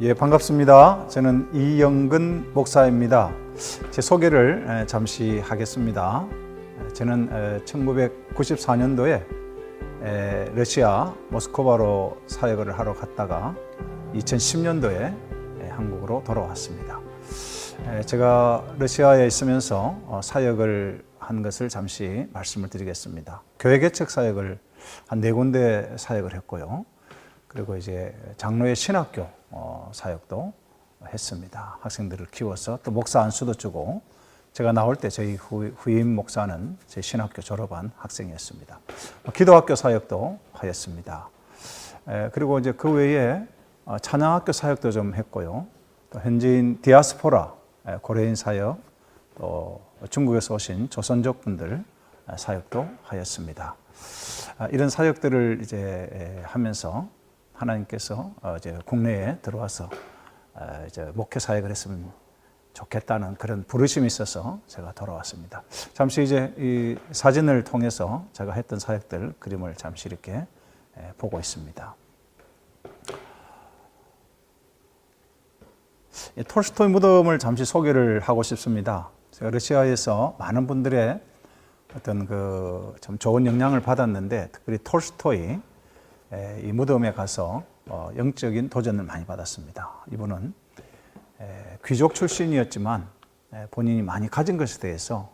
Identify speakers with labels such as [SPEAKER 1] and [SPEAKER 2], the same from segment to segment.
[SPEAKER 1] 예, 반갑습니다. 저는 이영근 목사입니다. 제 소개를 잠시 하겠습니다. 저는 1994년도에 러시아 모스크바로 사역을 하러 갔다가 2010년도에 한국으로 돌아왔습니다. 제가 러시아에 있으면서 사역을 한 것을 잠시 말씀을 드리겠습니다. 교회 개척 사역을 한 4군데 사역을 했고요. 그리고 이제 장로의 신학교 사역도 했습니다. 학생들을 키워서 또 목사 안수도 주고, 제가 나올 때 저희 후임 목사는 제 신학교 졸업한 학생이었습니다. 기도학교 사역도 하였습니다. 그리고 이제 그 외에 찬양학교 사역도 좀 했고요. 또 현지인 디아스포라 고려인 사역, 또 중국에서 오신 조선족 분들 사역도 하였습니다. 이런 사역들을 이제 하면서 하나님께서 이제 국내에 들어와서 이제 목회 사역을 했으면 좋겠다는 그런 부르심이 있어서 제가 돌아왔습니다. 잠시 이제 이 사진을 통해서 제가 했던 사역들 그림을 잠시 이렇게 보고 있습니다. 톨스토이 무덤을 잠시 소개를 하고 싶습니다. 제가 러시아에서 많은 분들의 어떤 그 좀 좋은 영향을 받았는데, 특별히 톨스토이 이 무덤에 가서 영적인 도전을 많이 받았습니다. 이분은 귀족 출신이었지만 본인이 많이 가진 것에 대해서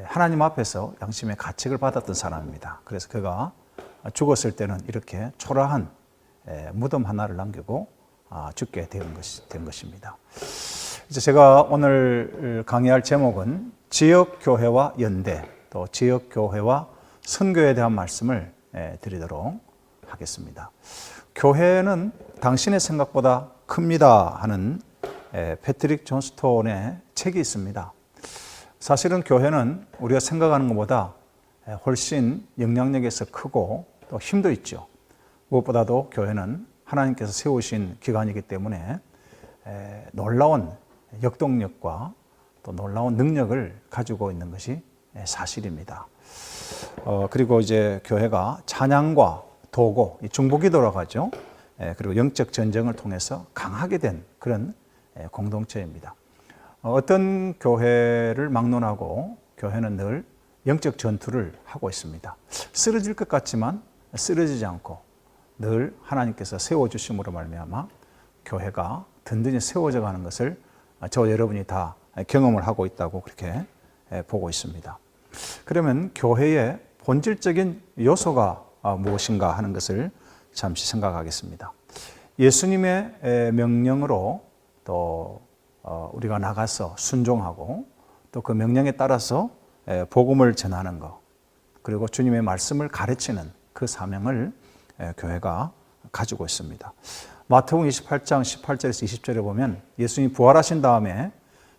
[SPEAKER 1] 하나님 앞에서 양심의 가책을 받았던 사람입니다. 그래서 그가 죽었을 때는 이렇게 초라한 무덤 하나를 남기고 죽게 된 것입니다. 이제 제가 오늘 강의할 제목은 지역교회와 연대, 또 지역교회와 선교에 대한 말씀을 드리도록 하겠습니다. 교회는 당신의 생각보다 큽니다 하는 패트릭 존스톤의 책이 있습니다. 사실은 교회는 우리가 생각하는 것보다 훨씬 영향력에서 크고 또 힘도 있죠. 무엇보다도 교회는 하나님께서 세우신 기관이기 때문에 놀라운 역동력과 또 놀라운 능력을 가지고 있는 것이 사실입니다. 그리고 이제 교회가 찬양과 도고, 중보기도라고 하죠. 그리고 영적 전쟁을 통해서 강하게 된 그런 공동체입니다. 어떤 교회를 막론하고 교회는 늘 영적 전투를 하고 있습니다. 쓰러질 것 같지만 쓰러지지 않고 늘 하나님께서 세워주심으로 말미암아 교회가 든든히 세워져 가는 것을 저 여러분이 다 경험을 하고 있다고 그렇게 보고 있습니다. 그러면 교회의 본질적인 요소가 무엇인가 하는 것을 잠시 생각하겠습니다. 예수님의 명령으로 또 우리가 나가서 순종하고 또 그 명령에 따라서 복음을 전하는 것, 그리고 주님의 말씀을 가르치는 그 사명을 교회가 가지고 있습니다. 마태복음 28장 18절에서 20절에 보면 예수님이 부활하신 다음에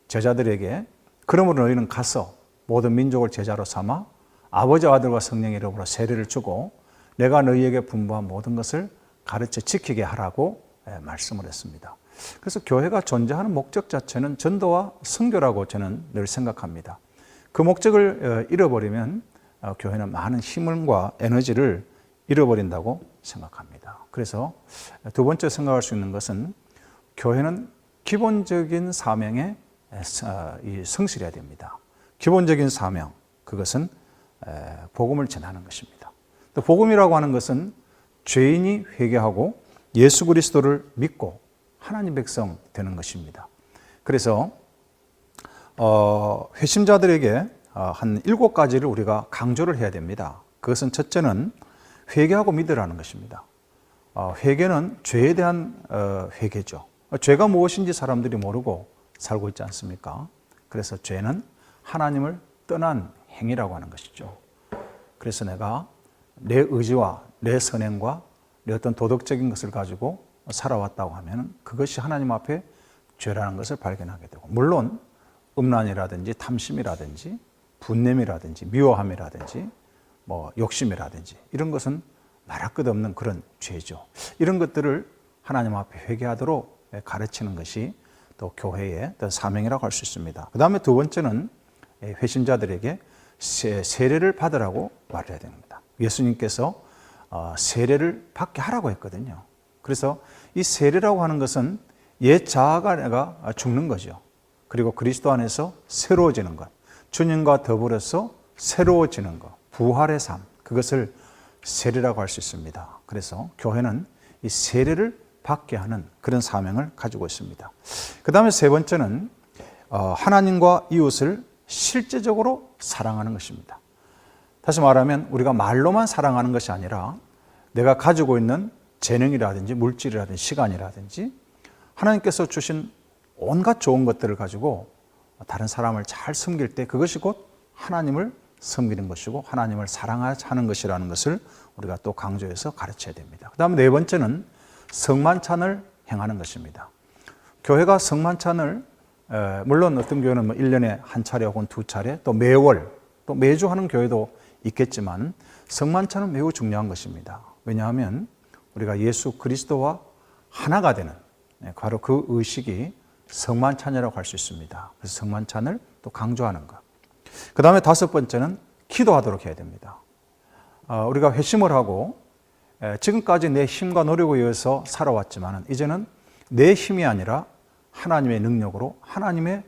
[SPEAKER 1] 제자들에게 그러므로 너희는 가서 모든 민족을 제자로 삼아 아버지와 아들과 성령의 이름으로 세례를 주고 내가 너희에게 분부한 모든 것을 가르쳐 지키게 하라고 말씀을 했습니다. 그래서 교회가 존재하는 목적 자체는 전도와 선교라고 저는 늘 생각합니다. 그 목적을 잃어버리면 교회는 많은 힘과 에너지를 잃어버린다고 생각합니다. 그래서 두 번째 생각할 수 있는 것은 교회는 기본적인 사명에 성실해야 됩니다. 기본적인 사명, 그것은 복음을 전하는 것입니다. 또 복음이라고 하는 것은 죄인이 회개하고 예수 그리스도를 믿고 하나님 백성 되는 것입니다. 그래서 회심자들에게 한 7가지를 우리가 강조를 해야 됩니다. 그것은 첫째는 회개하고 믿으라는 것입니다. 회개는 죄에 대한 회개죠. 죄가 무엇인지 사람들이 모르고 살고 있지 않습니까? 그래서 죄는 하나님을 떠난 행위라고 하는 것이죠. 그래서 내가 내 의지와 내 선행과 내 어떤 도덕적인 것을 가지고 살아왔다고 하면 그것이 하나님 앞에 죄라는 것을 발견하게 되고, 물론 음란이라든지 탐심이라든지 분냄이라든지 미워함이라든지 뭐 욕심이라든지 이런 것은 말할 것 없는 그런 죄죠. 이런 것들을 하나님 앞에 회개하도록 가르치는 것이 또 교회의 사명이라고 할 수 있습니다. 그 다음에 두 번째는 회신자들에게 세례를 받으라고 말해야 됩니다. 예수님께서 세례를 받게 하라고 했거든요. 그래서 이 세례라고 하는 것은 옛 자아가 내가 죽는 거죠. 그리고 그리스도 안에서 새로워지는 것, 주님과 더불어서 새로워지는 것, 부활의 삶, 그것을 세례라고 할 수 있습니다. 그래서 교회는 이 세례를 받게 하는 그런 사명을 가지고 있습니다. 그 다음에 세 번째는 하나님과 이웃을 실제적으로 사랑하는 것입니다. 다시 말하면 우리가 말로만 사랑하는 것이 아니라 내가 가지고 있는 재능이라든지 물질이라든지 시간이라든지 하나님께서 주신 온갖 좋은 것들을 가지고 다른 사람을 잘 섬길 때 그것이 곧 하나님을 섬기는 것이고 하나님을 사랑하는 것이라는 것을 우리가 또 강조해서 가르쳐야 됩니다. 그 다음에 네 번째는 성만찬을 행하는 것입니다. 교회가 성만찬을 물론 어떤 교회는 1년에 한 차례 혹은 두 차례 또 매월 또 매주 하는 교회도 있겠지만 성만찬은 매우 중요한 것입니다. 왜냐하면 우리가 예수 그리스도와 하나가 되는 바로 그 의식이 성만찬이라고 할 수 있습니다. 그래서 성만찬을 또 강조하는 것. 그 다음에 다섯 번째는 기도하도록 해야 됩니다. 우리가 회심을 하고 지금까지 내 힘과 노력에 의해서 살아왔지만 이제는 내 힘이 아니라 하나님의 능력으로 하나님의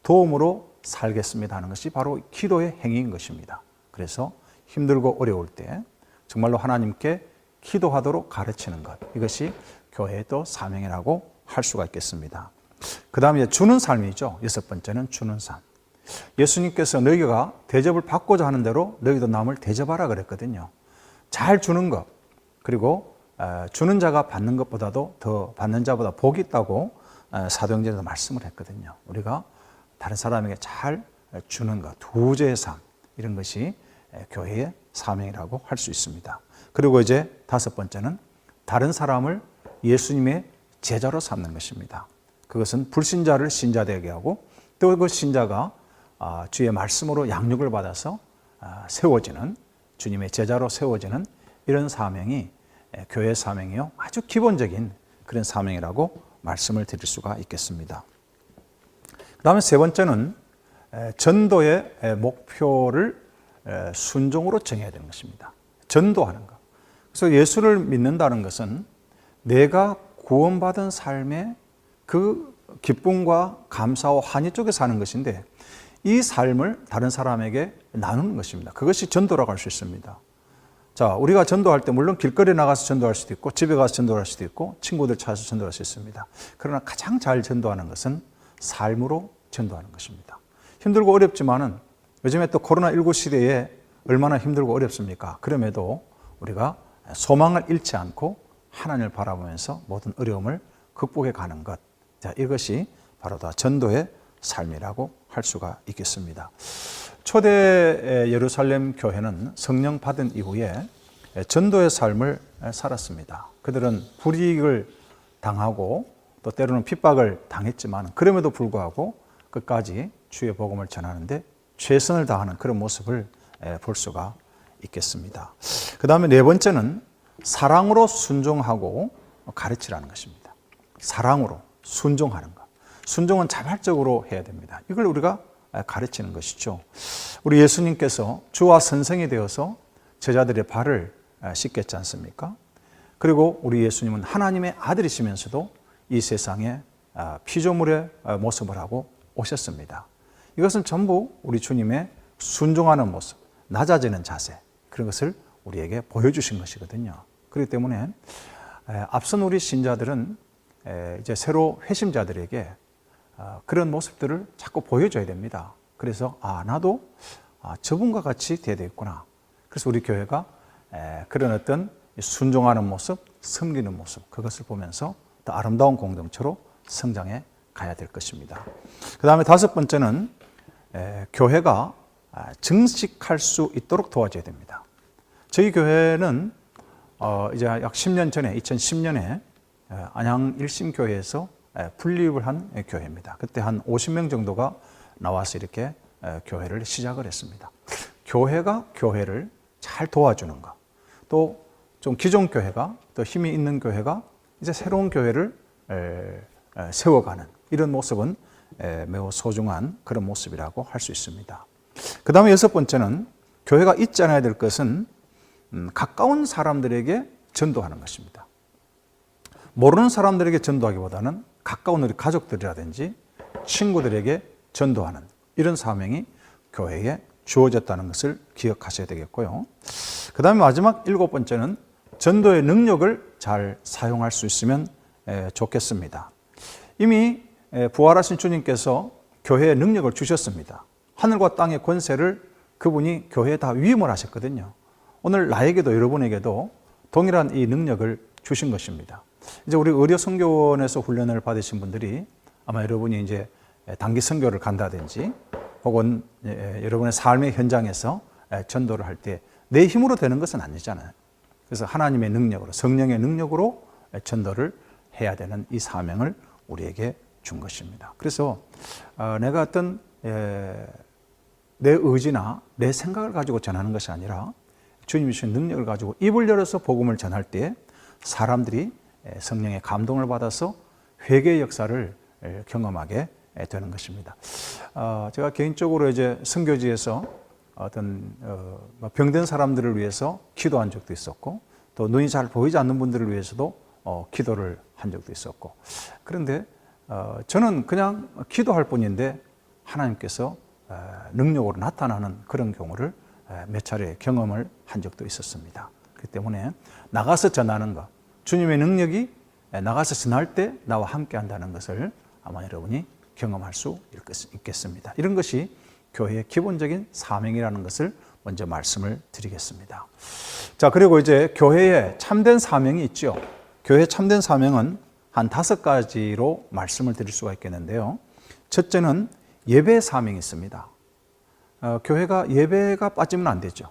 [SPEAKER 1] 도움으로 살겠습니다 하는 것이 바로 기도의 행위인 것입니다. 그래서 힘들고 어려울 때 정말로 하나님께 기도하도록 가르치는 것, 이것이 교회의 또 사명이라고 할 수가 있겠습니다. 그 다음에 주는 삶이죠. 여섯 번째는 주는 삶. 예수님께서 너희가 대접을 받고자 하는 대로 너희도 남을 대접하라 그랬거든요. 잘 주는 것, 그리고 주는 자가 받는 것보다도 더 받는 자보다 복이 있다고 사도행전에서 말씀을 했거든요. 우리가 다른 사람에게 잘 주는 것, 두제의 삶, 이런 것이 교회의 사명이라고 할 수 있습니다. 그리고 이제 다섯 번째는 다른 사람을 예수님의 제자로 삼는 것입니다. 그것은 불신자를 신자되게 하고 또 그 신자가 주의 말씀으로 양육을 받아서 세워지는, 주님의 제자로 세워지는 이런 사명이 교회의 사명이요, 아주 기본적인 그런 사명이라고 말씀을 드릴 수가 있겠습니다. 그 다음에 세 번째는 전도의 목표를 순종으로 정해야 되는 것입니다. 전도하는 것. 그래서 예수를 믿는다는 것은 내가 구원받은 삶의 그 기쁨과 감사와 환희 쪽에 사는 것인데 이 삶을 다른 사람에게 나누는 것입니다. 그것이 전도라고 할 수 있습니다. 자, 우리가 전도할 때 물론 길거리에 나가서 전도할 수도 있고 집에 가서 전도할 수도 있고 친구들 찾아서 전도할 수 있습니다. 그러나 가장 잘 전도하는 것은 삶으로 전도하는 것입니다. 힘들고 어렵지만은 요즘에 또 코로나19 시대에 얼마나 힘들고 어렵습니까? 그럼에도 우리가 소망을 잃지 않고 하나님을 바라보면서 모든 어려움을 극복해 가는 것. 자, 이것이 바로 다 전도의 삶이라고 할 수가 있겠습니다. 초대 예루살렘 교회는 성령 받은 이후에 전도의 삶을 살았습니다. 그들은 불이익을 당하고 또 때로는 핍박을 당했지만 그럼에도 불구하고 끝까지 주의 복음을 전하는데 최선을 다하는 그런 모습을 볼 수가 있겠습니다. 그 다음에 네 번째는 사랑으로 순종하고 가르치라는 것입니다. 사랑으로 순종하는 것. 순종은 자발적으로 해야 됩니다. 이걸 우리가 가르치는 것이죠. 우리 예수님께서 주와 선생이 되어서 제자들의 발을 씻겼지 않습니까? 그리고 우리 예수님은 하나님의 아들이시면서도 이 세상에 피조물의 모습을 하고 오셨습니다. 이것은 전부 우리 주님의 순종하는 모습, 낮아지는 자세, 그런 것을 우리에게 보여주신 것이거든요. 그렇기 때문에 앞선 우리 신자들은 이제 새로 회심자들에게 그런 모습들을 자꾸 보여줘야 됩니다. 그래서 나도 저분과 같이 돼야 되겠구나. 그래서 우리 교회가 그런 어떤 순종하는 모습, 섬기는 모습, 그것을 보면서 더 아름다운 공동체로 성장해 가야 될 것입니다. 그 다음에 다섯 번째는 교회가 증식할 수 있도록 도와줘야 됩니다. 저희 교회는 이제 약 10년 전에 2010년에 안양 일심교회에서 분립을 한 교회입니다. 그때 한 50명 정도가 나와서 이렇게 교회를 시작을 했습니다. 교회가 교회를 잘 도와주는 것, 또 좀 기존 교회가 또 힘이 있는 교회가 이제 새로운 교회를 세워가는 이런 모습은 매우 소중한 그런 모습이라고 할 수 있습니다. 그 다음에 여섯 번째는 교회가 잊지 않아야 될 것은 가까운 사람들에게 전도하는 것입니다. 모르는 사람들에게 전도하기보다는 가까운 우리 가족들이라든지 친구들에게 전도하는 이런 사명이 교회에 주어졌다는 것을 기억하셔야 되겠고요. 그 다음에 마지막 7번째는 전도의 능력을 잘 사용할 수 있으면 좋겠습니다. 이미 부활하신 주님께서 교회에 능력을 주셨습니다. 하늘과 땅의 권세를 그분이 교회에 다 위임을 하셨거든요. 오늘 나에게도 여러분에게도 동일한 이 능력을 주신 것입니다. 이제 우리 의료 선교원에서 훈련을 받으신 분들이 아마 여러분이 이제 단기 선교를 간다든지 혹은 여러분의 삶의 현장에서 전도를 할 때 내 힘으로 되는 것은 아니잖아요. 그래서 하나님의 능력으로, 성령의 능력으로 전도를 해야 되는 이 사명을 우리에게 준 것입니다. 그래서 내가 어떤 내 의지나 내 생각을 가지고 전하는 것이 아니라 주님이 주신 능력을 가지고 입을 열어서 복음을 전할 때 사람들이 성령의 감동을 받아서 회개의 역사를 경험하게 되는 것입니다. 제가 개인적으로 이제 선교지에서 어떤 병든 사람들을 위해서 기도한 적도 있었고, 또 눈이 잘 보이지 않는 분들을 위해서도 기도를 한 적도 있었고, 그런데 저는 그냥 기도할 뿐인데 하나님께서 능력으로 나타나는 그런 경우를 몇 차례 경험을 한 적도 있었습니다. 그렇기 때문에 나가서 전하는 것, 주님의 능력이 나가서 전할 때 나와 함께 한다는 것을 아마 여러분이 경험할 수 있겠습니다. 이런 것이 교회의 기본적인 사명이라는 것을 먼저 말씀을 드리겠습니다. 자, 그리고 이제 교회에 참된 사명이 있죠. 교회의 참된 사명은 한 5가지로 말씀을 드릴 수가 있겠는데요. 첫째는 예배 사명이 있습니다. 교회가 예배가 빠지면 안 되죠.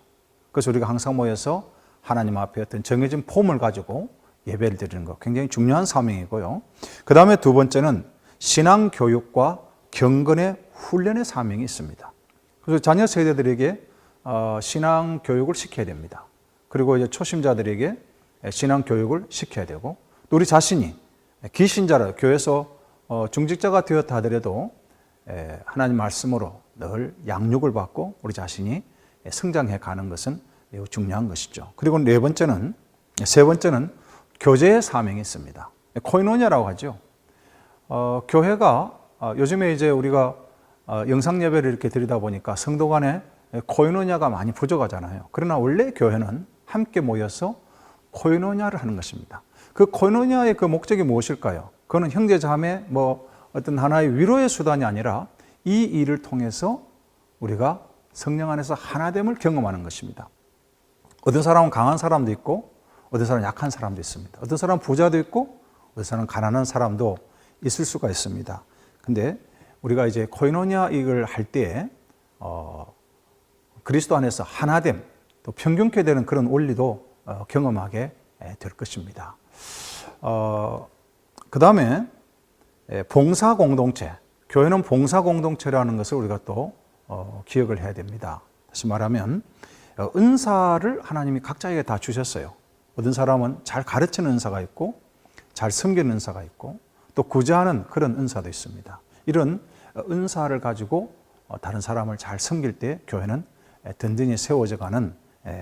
[SPEAKER 1] 그래서 우리가 항상 모여서 하나님 앞에 어떤 정해진 폼을 가지고 예배를 드리는 것, 굉장히 중요한 사명이고요. 그 다음에 2번째는 신앙 교육과 경건의 훈련의 사명이 있습니다. 그래서 자녀 세대들에게 신앙 교육을 시켜야 됩니다. 그리고 이제 초심자들에게 신앙 교육을 시켜야 되고, 또 우리 자신이 기신자라 교회에서 중직자가 되었다 하더라도 하나님 말씀으로 늘 양육을 받고 우리 자신이 성장해 가는 것은 매우 중요한 것이죠. 그리고 세 번째는 교제의 사명이 있습니다. 코이노니아라고 하죠. 교회가 요즘에 이제 우리가 영상 예배를 이렇게 드리다 보니까 성도 간에 코이노니아가 많이 부족하잖아요. 그러나 원래 교회는 함께 모여서 코이노니아를 하는 것입니다. 그 코이노니아의 그 목적이 무엇일까요? 그거는 형제 자매 어떤 하나의 위로의 수단이 아니라 이 일을 통해서 우리가 성령 안에서 하나됨을 경험하는 것입니다. 어떤 사람은 강한 사람도 있고 어떤 사람은 약한 사람도 있습니다. 어떤 사람은 부자도 있고 어떤 사람은 가난한 사람도 있을 수가 있습니다. 근데 우리가 이제 코이노니아 이걸 할 때 그리스도 안에서 하나됨, 또 평균케 되는 그런 원리도 경험하게 될 것입니다. 그 다음에 봉사 공동체, 교회는 봉사 공동체라는 것을 우리가 또 기억을 해야 됩니다. 다시 말하면 은사를 하나님이 각자에게 다 주셨어요. 어떤 사람은 잘 가르치는 은사가 있고 잘 섬기는 은사가 있고 또 구제하는 그런 은사도 있습니다. 이런 은사를 가지고 다른 사람을 잘 섬길 때 교회는 든든히 세워져 가는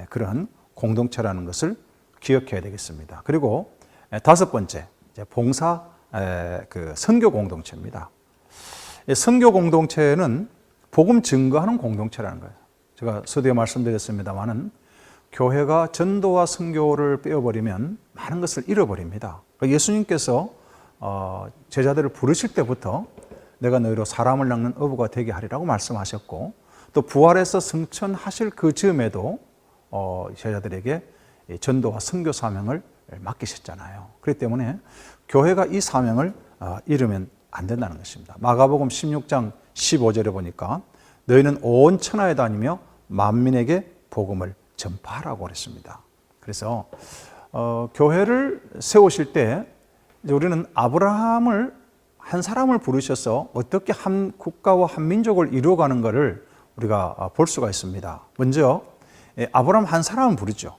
[SPEAKER 1] 그런 공동체라는 것을 기억해야 되겠습니다. 그리고 5번째, 봉사 선교 공동체입니다. 선교 공동체는 복음 증거하는 공동체라는 거예요. 제가 서두에 말씀드렸습니다만은 교회가 전도와 선교를 빼어버리면 많은 것을 잃어버립니다. 예수님께서 제자들을 부르실 때부터 내가 너희로 사람을 낚는 어부가 되게 하리라고 말씀하셨고, 또 부활해서 승천하실 그 즈음에도 제자들에게 전도와 선교 사명을 맡기셨잖아요. 그렇기 때문에 교회가 이 사명을 잃으면 안 된다는 것입니다. 마가복음 16장 15절에 보니까 너희는 온 천하에 다니며 만민에게 복음을 전파하라고 그랬습니다. 그래서 교회를 세우실 때 우리는 아브라함을 한 사람을 부르셔서 어떻게 한 국가와 한 민족을 이루어가는 것을 우리가 볼 수가 있습니다. 먼저 아브라함 한 사람은 부르죠.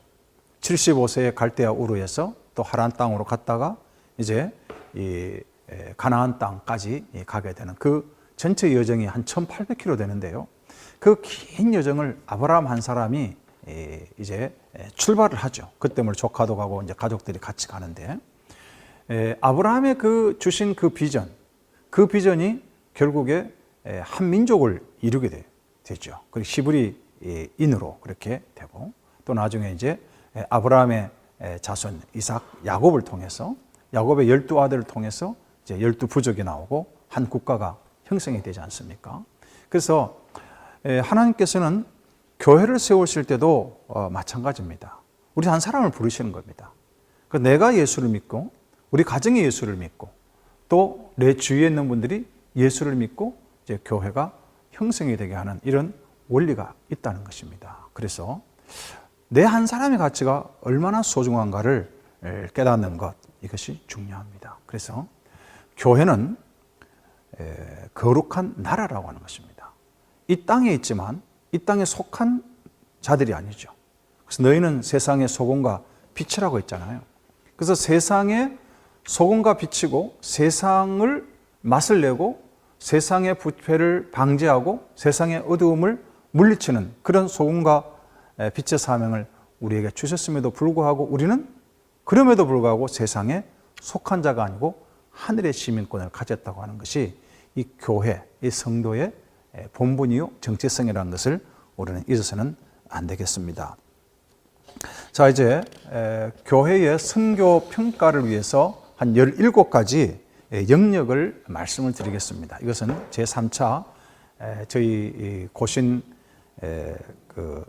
[SPEAKER 1] 75세에 갈대아 우르에서 또 하란 땅으로 갔다가 이제 이 가나안 땅까지 가게 되는 그 전체 여정이 한 1800km 되는데요. 그 긴 여정을 아브라함 한 사람이 이제 출발을 하죠. 그 때문에 조카도 가고 이제 가족들이 같이 가는데, 아브라함의 그 주신 그 비전이 결국에 한 민족을 이루게 되죠. 그리고 히브리인으로 그렇게 되고, 또 나중에 이제 아브라함의 자손 이삭, 야곱을 통해서, 야곱의 12아들을 통해서 이제 12부족이 나오고 한 국가가 형성이 되지 않습니까? 그래서 하나님께서는 교회를 세우실 때도 마찬가지입니다. 우리 한 사람을 부르시는 겁니다. 내가 예수를 믿고, 우리 가정이 예수를 믿고, 또 내 주위에 있는 분들이 예수를 믿고 이제 교회가 형성이 되게 하는 이런 원리가 있다는 것입니다. 그래서 내 한 사람의 가치가 얼마나 소중한가를 깨닫는 것, 이것이 중요합니다. 그래서 교회는 거룩한 나라라고 하는 것입니다. 이 땅에 있지만 이 땅에 속한 자들이 아니죠. 그래서 너희는 세상의 소금과 빛이라고 했잖아요. 그래서 세상의 소금과 빛이고, 세상을 맛을 내고 세상의 부패를 방지하고 세상의 어두움을 물리치는 그런 소금과 빛의 사명을 우리에게 주셨음에도 불구하고, 우리는 그럼에도 불구하고 세상에 속한 자가 아니고 하늘의 시민권을 가졌다고 하는 것이 이 교회, 이 성도의 본분이요 정체성이라는 것을 우리는 잊어서는 안 되겠습니다. 자, 이제 교회의 선교 평가를 위해서 한 17가지 영역을 말씀을 드리겠습니다. 이것은 제3차 저희 고신 그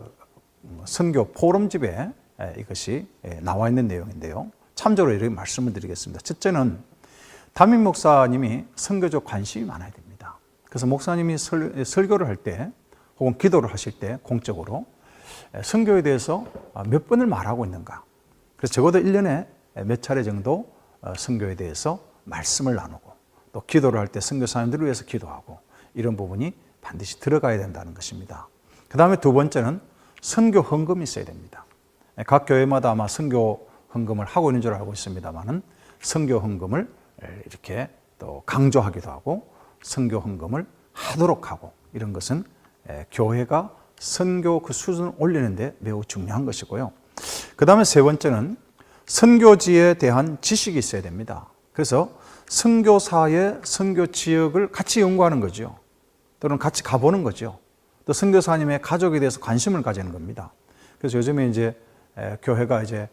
[SPEAKER 1] 선교 포럼집에 이것이 나와 있는 내용인데요. 참조로 이렇게 말씀을 드리겠습니다. 첫째는 담임 목사님이 선교적 관심이 많아야 됩니다. 그래서 목사님이 설교를 할 때 혹은 기도를 하실 때 공적으로 선교에 대해서 몇 번을 말하고 있는가. 그래서 적어도 1년에 몇 차례 정도 선교에 대해서 말씀을 나누고, 또 기도를 할 때 선교사님들을 위해서 기도하고, 이런 부분이 반드시 들어가야 된다는 것입니다. 그 다음에 두 번째는 선교 헌금이 있어야 됩니다. 각 교회마다 아마 선교 헌금을 하고 있는 줄 알고 있습니다만은, 선교 헌금을 이렇게 또 강조하기도 하고 선교 헌금을 하도록 하고, 이런 것은 교회가 선교 그 수준을 올리는 데 매우 중요한 것이고요. 그 다음에 세 번째는 선교지에 대한 지식이 있어야 됩니다. 그래서 선교사의 선교 지역을 같이 연구하는 거죠. 또는 같이 가보는 거죠. 또 선교사님의 가족에 대해서 관심을 가지는 겁니다. 그래서 요즘에 이제 교회가 이제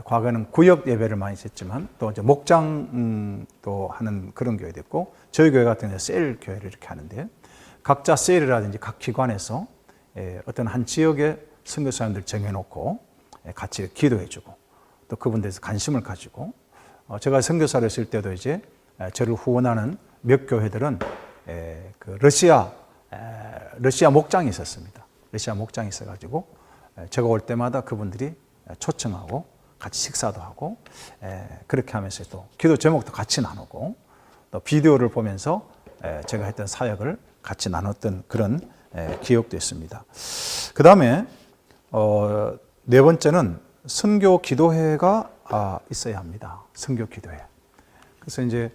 [SPEAKER 1] 과거에는 구역 예배를 많이 했지만 또 이제 목장도 하는 그런 교회도 있고, 저희 교회 같은 경우는 셀 교회를 이렇게 하는데, 각자 셀이라든지 각 기관에서 어떤 한 지역의 선교사님들 정해놓고 같이 기도해주고, 또 그분들에서 관심을 가지고, 제가 선교사를 했을 때도 이제 저를 후원하는 몇 교회들은 그 러시아 목장이 있었습니다. 러시아 목장이 있어가지고 제가 올 때마다 그분들이 초청하고 같이 식사도 하고, 그렇게 하면서 또 기도 제목도 같이 나누고, 또 비디오를 보면서 제가 했던 사역을 같이 나눴던 그런 기억도 있습니다. 그 다음에 네 번째는 선교 기도회가 있어야 합니다. 선교 기도회. 그래서 이제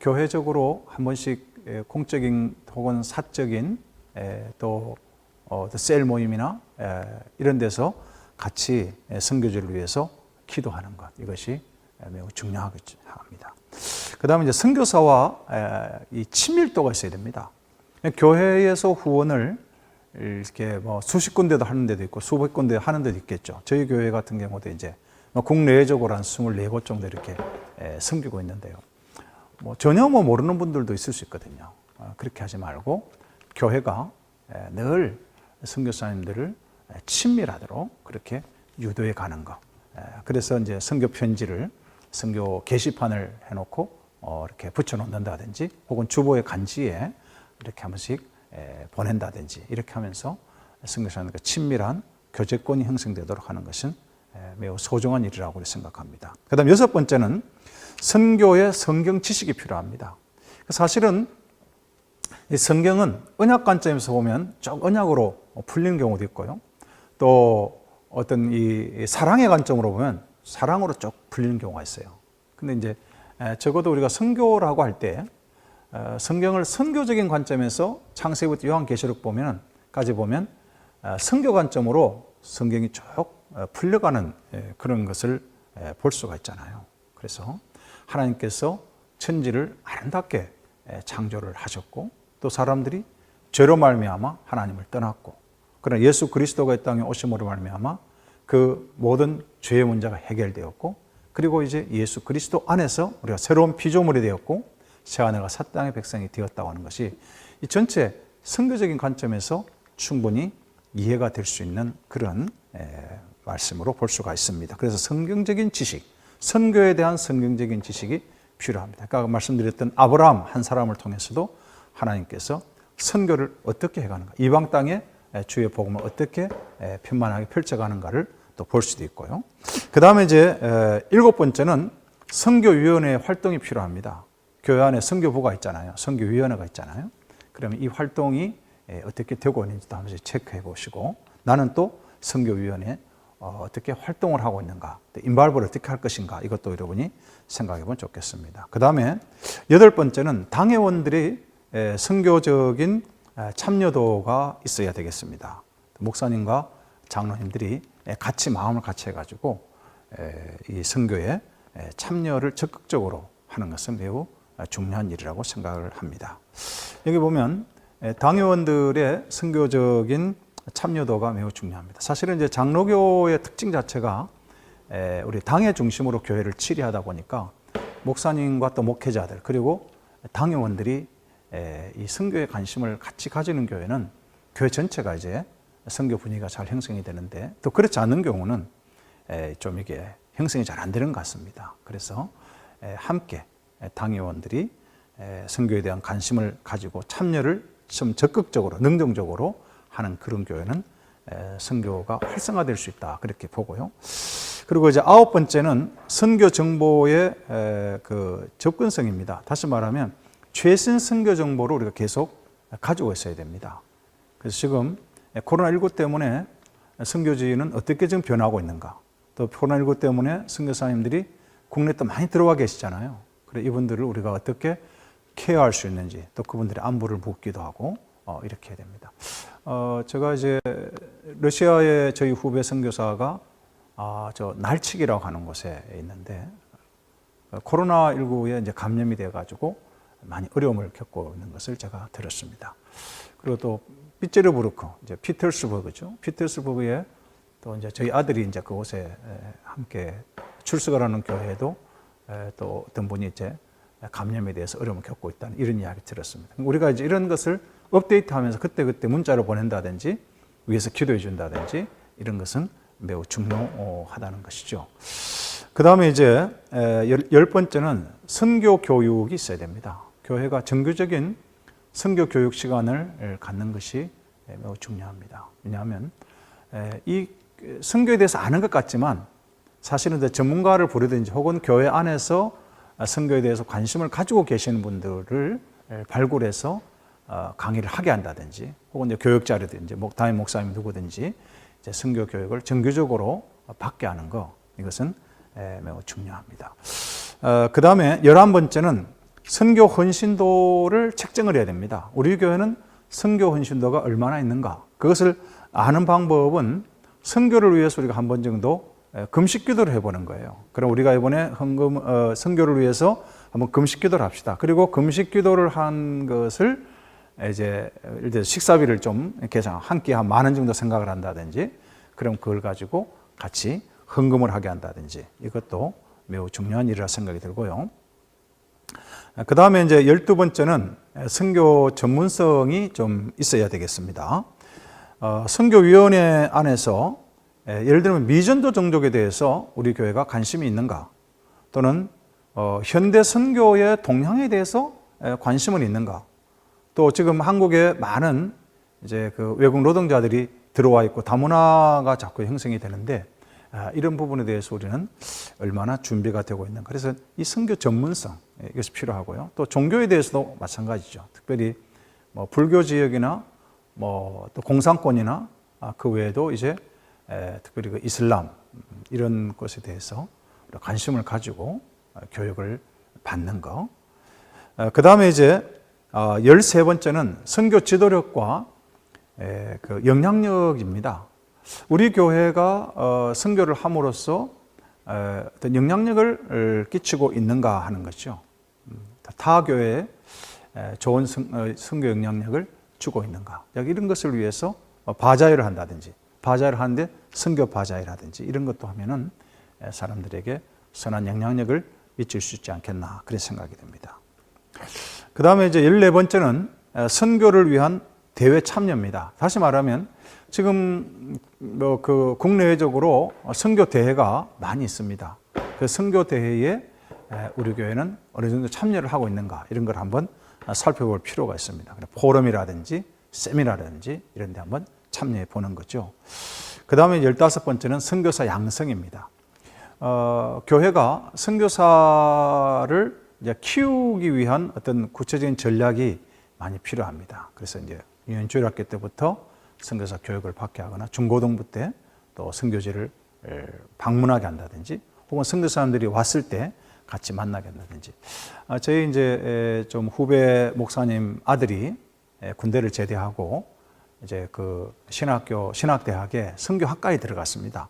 [SPEAKER 1] 교회적으로 한 번씩 공적인 혹은 사적인 또 셀 모임이나 이런 데서 같이 선교지를 위해서 기도하는 것, 이것이 매우 중요합니다. 그 다음에 이제 선교사와 이 친밀도가 있어야 됩니다. 교회에서 후원을 이렇게 뭐 수십 군데도 하는 데도 있고 수백 군데 하는 데도 있겠죠. 저희 교회 같은 경우도 이제 국내적으로 한 24곳 정도 이렇게 섬기고 있는데요. 전혀 모르는 분들도 있을 수 있거든요. 그렇게 하지 말고 교회가 늘 선교사님들을 친밀하도록 그렇게 유도해 가는 것. 그래서 이제 선교 편지를, 선교 게시판을 해놓고 이렇게 붙여놓는다든지, 혹은 주보의 간지에 이렇게 한 번씩 보낸다든지, 이렇게 하면서 선교사님들과 친밀한 교제권이 형성되도록 하는 것은 매우 소중한 일이라고 생각합니다. 그 다음 6번째는 선교의 성경 지식이 필요합니다. 사실은 이 성경은 언약 관점에서 보면 쭉 언약으로 풀리는 경우도 있고요. 또 어떤 이 사랑의 관점으로 보면 사랑으로 쭉 풀리는 경우가 있어요. 근데 이제 적어도 우리가 선교라고 할 때 성경을 선교적인 관점에서 창세기부터 요한계시록 까지 보면 선교 관점으로 성경이 쭉 풀려가는 그런 것을 볼 수가 있잖아요. 그래서 하나님께서 천지를 아름답게 창조를 하셨고 또 사람들이 죄로 말미암아 하나님을 떠났고 그러나 예수 그리스도가 이 땅에 오심으로 말미암아 그 모든 죄의 문제가 해결되었고 그리고 이제 예수 그리스도 안에서 우리가 새로운 피조물이 되었고 새하늘과 새 땅의 백성이 되었다고 하는 것이 이 전체 선교적인 관점에서 충분히 이해가 될 수 있는 그런 말씀으로 볼 수가 있습니다. 그래서 성경적인 지식, 선교에 대한 성경적인 지식이 필요합니다. 아까 말씀드렸던 아브라함 한 사람을 통해서도 하나님께서 선교를 어떻게 해가는가, 이방 땅에 주의 복음을 어떻게 편만하게 펼쳐가는가를 또 볼 수도 있고요. 그 다음에 이제 7번째는 선교위원회의 활동이 필요합니다. 교회 안에 선교부가 있잖아요. 선교위원회가 있잖아요. 그러면 이 활동이 어떻게 되고 있는지도 한 번씩 체크해 보시고 나는 또 선교위원회에 어떻게 활동을 하고 있는가, 인발브를 어떻게 할 것인가 이것도 여러분이 생각해 보면 좋겠습니다. 그 다음에 8번째는 당회원들의 선교적인 참여도가 있어야 되겠습니다. 목사님과 장로님들이 같이 마음을 같이 해가지고 이 선교에 참여를 적극적으로 하는 것은 매우 중요한 일이라고 생각을 합니다. 여기 보면 당회원들의 선교적인 참여도가 매우 중요합니다. 사실은 이제 장로교의 특징 자체가 우리 당회 중심으로 교회를 치리하다 보니까 목사님과 또 목회자들 그리고 당회원들이 이 선교에 관심을 같이 가지는 교회는 교회 전체가 이제 선교 분위기가 잘 형성이 되는데 또 그렇지 않은 경우는 좀 이게 형성이 잘 안 되는 것 같습니다. 그래서 함께 당회원들이 선교에 대한 관심을 가지고 참여를 좀 적극적으로 능동적으로 하는 그런 교회는 선교가 활성화될 수 있다 그렇게 보고요. 그리고 이제 9번째는 선교 정보의 그 접근성입니다. 다시 말하면 최신 선교 정보를 우리가 계속 가지고 있어야 됩니다. 그래서 지금 코로나19 때문에 선교지는 어떻게 지금 변하고 있는가, 또 코로나19 때문에 선교사님들이 국내에 또 많이 들어와 계시잖아요. 그래서 이분들을 우리가 어떻게 케어할 수 있는지, 또 그분들의 안부를 묻기도 하고 이렇게 해야 됩니다. 제가 이제 러시아의 저희 후배 선교사가 저 날치기라고 하는 곳에 있는데 코로나19에 이제 감염이 돼가지고 많이 어려움을 겪고 있는 것을 제가 들었습니다. 그리고 또 비제르부르크, 이제 피터스버그죠. 피터스버그에 또 이제 저희 아들이 이제 그곳에 함께 출석을 하는 교회에도 또 어떤 분이 이제 감염에 대해서 어려움을 겪고 있다는 이런 이야기 들었습니다. 우리가 이제 이런 것을 업데이트하면서 그때 문자로 보낸다든지 위에서 기도해 준다든지 이런 것은 매우 중요하다는 것이죠. 그 다음에 이제 10번째는 선교 교육이 있어야 됩니다. 교회가 정규적인 선교 교육 시간을 갖는 것이 매우 중요합니다. 왜냐하면 이 선교에 대해서 아는 것 같지만 사실은 전문가를 부르든지 혹은 교회 안에서 선교에 대해서 관심을 가지고 계시는 분들을 발굴해서 강의를 하게 한다든지 혹은 이제 교육자라든지 담임 목사님 누구든지 이제 선교 교육을 정규적으로 받게 하는 것, 이것은 매우 중요합니다. 그 다음에 11번째는 선교 헌신도를 책정을 해야 됩니다. 우리 교회는 선교 헌신도가 얼마나 있는가, 그것을 아는 방법은 선교를 위해서 우리가 한 번 정도 금식 기도를 해보는 거예요. 그럼 우리가 이번에 선교를 위해서 한번 금식 기도를 합시다. 그리고 금식 기도를 한 것을 이제 예를 들어 식사비를 좀 계산, 한 끼 한 10,000원 정도 생각을 한다든지, 그럼 그걸 가지고 같이 헌금을 하게 한다든지, 이것도 매우 중요한 일이라 생각이 들고요. 그 다음에 이제 12번째는 선교 전문성이 좀 있어야 되겠습니다. 선교위원회 안에서 예를 들면 미전도 종족에 대해서 우리 교회가 관심이 있는가, 또는 현대 선교의 동향에 대해서 관심은 있는가, 또 지금 한국에 많은 이제 그 외국 노동자들이 들어와 있고 다문화가 자꾸 형성이 되는데 이런 부분에 대해서 우리는 얼마나 준비가 되고 있는가. 그래서 이 선교 전문성, 이것이 필요하고요. 또 종교에 대해서도 마찬가지죠. 특별히 뭐 불교 지역이나 뭐 또 공산권이나 그 외에도 이제 특별히 그 이슬람 이런 것에 대해서 관심을 가지고 교육을 받는 거. 그 다음에 이제 13번째는 선교 지도력과 그 영향력입니다. 우리 교회가 선교를 함으로써 어떤 영향력을 끼치고 있는가 하는 것이죠. 타 교회에 좋은 선교 영향력을 주고 있는가. 이런 것을 위해서 바자회를 한다든지, 바자회를 하는데 선교 바자회라든지 이런 것도 하면은 사람들에게 선한 영향력을 미칠 수 있지 않겠나 그런 생각이 듭니다. 그 다음에 이제 14번째는 선교를 위한 대회 참여입니다. 다시 말하면 지금 뭐 그 국내외적으로 선교 대회가 많이 있습니다. 그 선교 대회에 우리 교회는 어느 정도 참여를 하고 있는가 이런 걸 한번 살펴볼 필요가 있습니다. 포럼이라든지 세미나라든지 이런 데 한번 참여해 보는 거죠. 그 다음에 15번째는 선교사 양성입니다. 교회가 선교사를 이제 키우기 위한 어떤 구체적인 전략이 많이 필요합니다. 그래서 이제 유년주일학교 때부터 선교사 교육을 받게 하거나 중고등부 때 또 선교지를 방문하게 한다든지 혹은 선교사님들이 왔을 때 같이 만나게 한다든지. 저희 이제 좀 후배 목사님 아들이 군대를 제대하고 이제 그 신학대학에 선교학과에 들어갔습니다.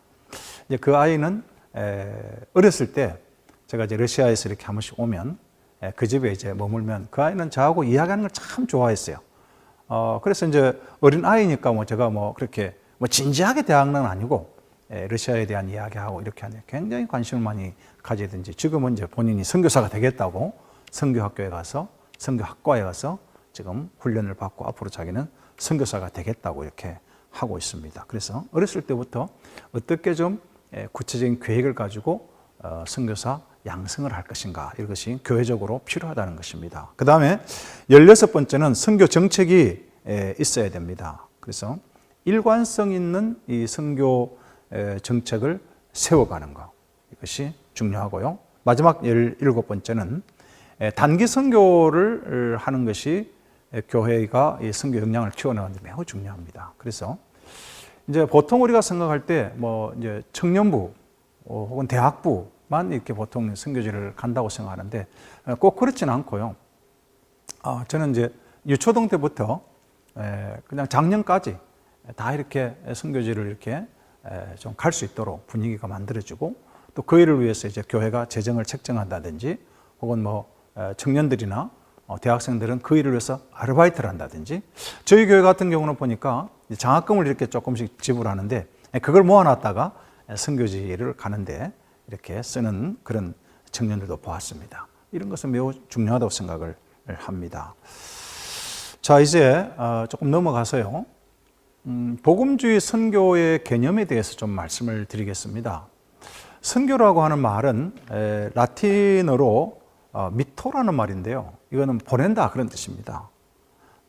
[SPEAKER 1] 이제 그 아이는 어렸을 때 제가 이제 러시아에서 이렇게 한 번씩 오면 그 집에 이제 머물면 그 아이는 저하고 이야기하는 걸 참 좋아했어요. 그래서 이제 어린 아이니까 뭐 제가 뭐 그렇게 뭐 진지하게 대하는 아니고 러시아에 대한 이야기하고 이렇게 하는데 굉장히 관심을 많이 가지든지 지금은 이제 본인이 선교사가 되겠다고 선교학교에 가서 선교학과에 가서 지금 훈련을 받고 앞으로 자기는 선교사가 되겠다고 이렇게 하고 있습니다. 그래서 어렸을 때부터 어떻게 좀 구체적인 계획을 가지고 선교사 양성을 할 것인가 이것이 교회적으로 필요하다는 것입니다. 그 다음에 16번째는 선교 정책이 있어야 됩니다. 그래서 일관성 있는 이 선교 정책을 세워가는 것 이것이 중요하고요. 마지막 17번째는 단기 선교를 하는 것이 교회가 이 선교 역량을 키워나가는 데 매우 중요합니다. 그래서 이제 보통 우리가 생각할 때 뭐 이제 청년부 혹은 대학부만 이렇게 보통 선교지를 간다고 생각하는데 꼭 그렇지는 않고요. 저는 이제 유초등 때부터 그냥 작년까지 다 이렇게 선교지를 이렇게 좀 갈 수 있도록 분위기가 만들어지고 또 그 일을 위해서 이제 교회가 재정을 책정한다든지 혹은 뭐 청년들이나 대학생들은 그 일을 위해서 아르바이트를 한다든지 저희 교회 같은 경우는 보니까 장학금을 이렇게 조금씩 지불하는데 그걸 모아놨다가 선교지를 가는데 이렇게 쓰는 그런 청년들도 보았습니다. 이런 것은 매우 중요하다고 생각을 합니다. 자, 이제 조금 넘어가서요. 복음주의 선교의 개념에 대해서 좀 말씀을 드리겠습니다. 선교라고 하는 말은 라틴어로 미토라는 말인데요. 이거는 보낸다 그런 뜻입니다.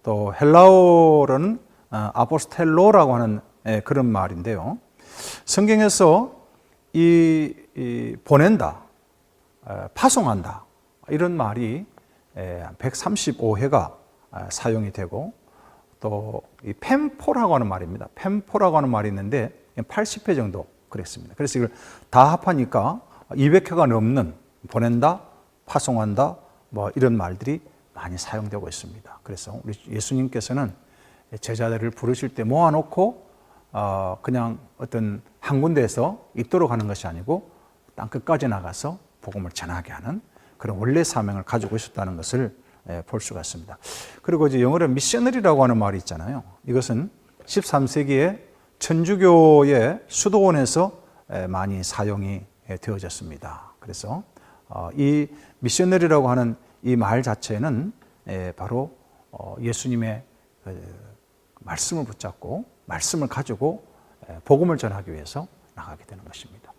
[SPEAKER 1] 또 헬라어로는 아포스텔로라고 하는 그런 말인데요. 성경에서 이 보낸다, 파송한다 이런 말이 135회가 사용이 되고 또 이 펜포라고 하는 말입니다. 펜포라고 하는 말이 있는데 80회 정도 그랬습니다. 그래서 이걸 다 합하니까 200회가 넘는 보낸다, 파송한다 뭐 이런 말들이 많이 사용되고 있습니다. 그래서 우리 예수님께서는 제자들을 부르실 때 모아놓고 그냥 어떤 한 군데에서 있도록 하는 것이 아니고 땅 끝까지 나가서 복음을 전하게 하는 그런 원래 사명을 가지고 있었다는 것을 볼 수가 있습니다. 그리고 이제 영어로 미셔너리라고 하는 말이 있잖아요. 이것은 13세기에 천주교의 수도원에서 많이 사용이 되어졌습니다. 그래서 이 미셔너리라고 하는 이 말 자체는 바로 예수님의 말씀을 붙잡고 말씀을 가지고 복음을 전하기 위해서 나가게 되는 것입니다.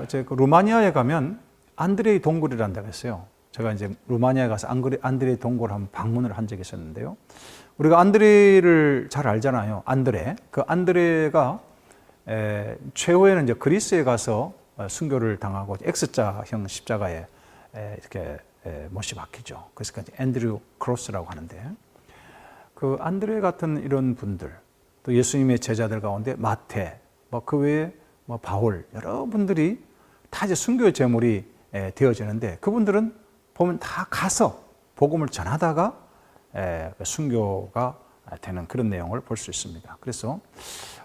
[SPEAKER 1] 이제 그 루마니아에 가면 안드레이 동굴이라는 데가 있어요. 제가 이제 루마니아에 가서 안드레이 동굴을 한번 방문을 한 적이 있었는데요. 우리가 안드레를 잘 알잖아요. 안드레. 그 안드레가 최후에는 이제 그리스에 가서 순교를 당하고 X자형 십자가에 이렇게 못이 박히죠. 그래서 앤드류 크로스라고 하는데 그 안드레 같은 이런 분들 또 예수님의 제자들 가운데 마태, 뭐 그 외에 뭐 바울 여러분들이 다 이제 순교의 제물이 되어지는데 그분들은 보면 다 가서 복음을 전하다가 순교가 되는 그런 내용을 볼 수 있습니다. 그래서